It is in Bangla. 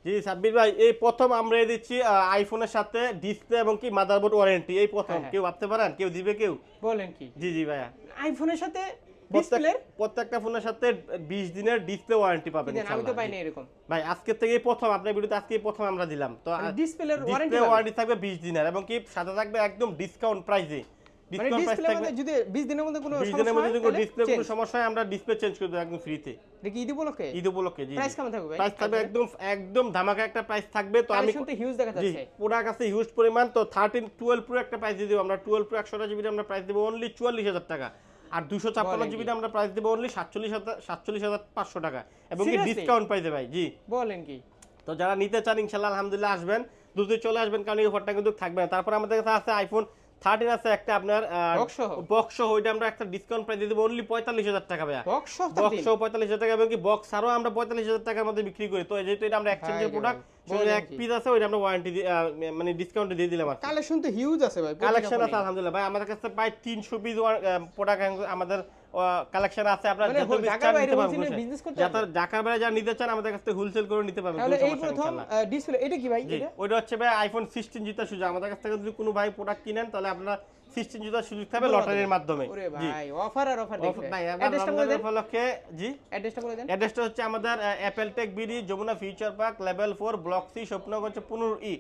জি সাব্বির ভাই, এই প্রথম আমরা দিচ্ছি আইফোনের সাথে ডিসপ্লে এবং কি মাদারবোর্ড ওয়ারেন্টি, এই প্রথম। হ্যাঁ। কেউ ভাবতে পারেন কেউ দিবে কেউ? বলেন কি? জি জি ভাইয়া, আইফোনের সাথে ডিসপ্লে প্রত্যেকটা ফোনের সাথে 20 দিনের ডিসপ্লে ওয়ারেন্টি পাবেন আমি তো ইনশাআল্লাহ। পাইনি এরকম। ভাই আজকে থেকে প্রথম আপনার ভিডিওতে আজকে প্রথম আমরা দিলাম তো। ডিসপ্লের ওয়ারেন্টি ডিসপ্লে ওয়ারেন্টি থাকবে 20 দিনের এবং কি সাথে থাকবে একদম ডিসকাউন্ট প্রাইসে। মানে ডিসকাউন্ট প্রাইস ডিসপ্লে থাকবে মধ্যে যদি 20 দিনের মধ্যে কোনো 20 দিনের সমস্যা মধ্যে হয় যদি কোনো ডিসপ্লে কোনো সমস্যা হয় আমরা ডিসপ্লে চেঞ্জ করে দেব একদম ফ্রিতে। দেখি ঈদ উপলক্ষে ঈদ উপলক্ষে। জি প্রাইস কেমন থাকবে ভাই? প্রাইস থাকবে একদম একদম ধামাকা একটা প্রাইস থাকবে। তো আমি শুনতে হিউজ দেখা জি যাচ্ছে। পুরা কাছে হিউজ পরিমাণ। তো 12 প্রো একটা প্রাইস দিয়ে দেব আমরা। 12 প্রো 128 জিবি আমরা প্রাইস দেব অনলি 44000 টাকা। আর 256 জিবি আমরা প্রাইস দেব অনলি 47500 টাকা এবং কি ডিসকাউন্ট পাইতে ভাই। জি বলেন কি? তো যারা নিতে চান ইনশাআল্লাহ আলহামদুলিল্লাহ আসবেন, দ্রুত চলে আসবেন, কারণ এই অফারটা কিন্তু থাকবে না। তারপর আমাদের কাছে আছে আইফোন 13 আছে একটা আপনার বক্স সহ, ওইটা আমরা একটা ডিসকাউন্ট প্রাইস দিয়ে দেব অনলি 45000 টাকা ভাইয়া। বক্স সহ 45000 টাকা এবং কি বক্স আরো আমরা 45000 টাকার মধ্যে বিক্রি করি। তো যেহেতু এটা আমরা এক্সচেঞ্জের প্রোডাক্ট, সঙ্গে এক পিস আছে ওইটা আমরা ওয়ারেন্টি মানে ডিসকাউন্টে দিয়ে দিলাম। কালেকশন তো হিউজ আছে ভাই, কালেকশন আছে আলহামদুলিল্লাহ ভাই, আমাদের কাছে প্রায় 300 পিস প্রোডাক্ট আমাদের কালেকশন আছে। আপনারা যত পিস চান নিতে পারবেন। ঢাকার বাইরে যা নিতে চান আমাদের কাছ থেকে হোলসেল করে নিতে পারবেন। তাহলে এই প্রথম ডিসপ্লে এটা কি ভাই? এটা ওইটা হচ্ছে ভাই আইফোন 16 জিতার সুযোগ। আমাদের কাছ থেকে যদি কোনো ভাই প্রোডাক্ট কিনেন তাহলে আপনারা 16 জিতার সুযোগ থাকবে লটারির মাধ্যমে। ওরে ভাই অফার আর অফার দেখবেন ভাই অ্যাড্রেসটা বলে দেন উপলক্ষে। জি অ্যাড্রেসটা বলে দেন। অ্যাড্রেসটা হচ্ছে আমাদের Apple Tech BD, Jamuna Future Park, level 4, block C, Swapnaganj 15E।